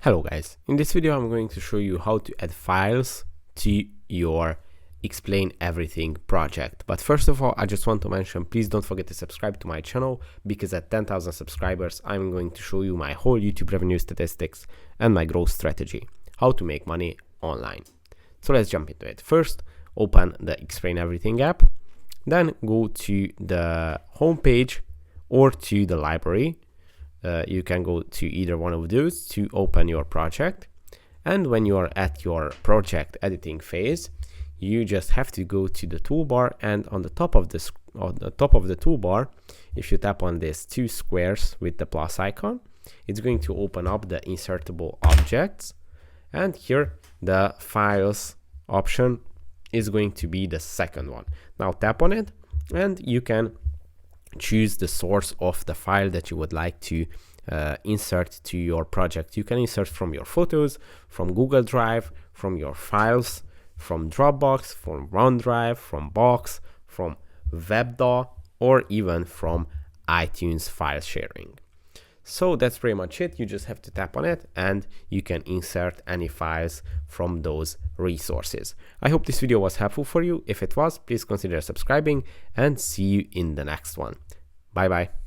Hello guys, in this video I'm going to show you how to add files to your Explain Everything project. But first of all, I just want to mention, please don't forget to subscribe to my channel, because at 10,000 subscribers I'm going to show you my whole YouTube revenue statistics and my growth strategy, how to make money online. So let's jump into it. First, open the Explain Everything app, then go to the home page or to the library. You can go to either one of those to open your project. And when you are at your project editing phase, you just have to go to the toolbar, and on the top of the toolbar, if you tap on these two squares with the plus icon, it's going to open up the insertable objects, and here the files option is going to be the second one. Now tap on it and you can choose the source of the file that you would like to insert to your project. You can insert from your photos, from Google Drive, from your files, from Dropbox, from OneDrive, from Box, from WebDAW, or even from iTunes file sharing. So that's pretty much it. You just have to tap on it and you can insert any files from those resources. I hope this video was helpful for you. If it was, please consider subscribing and see you in the next one. Bye bye.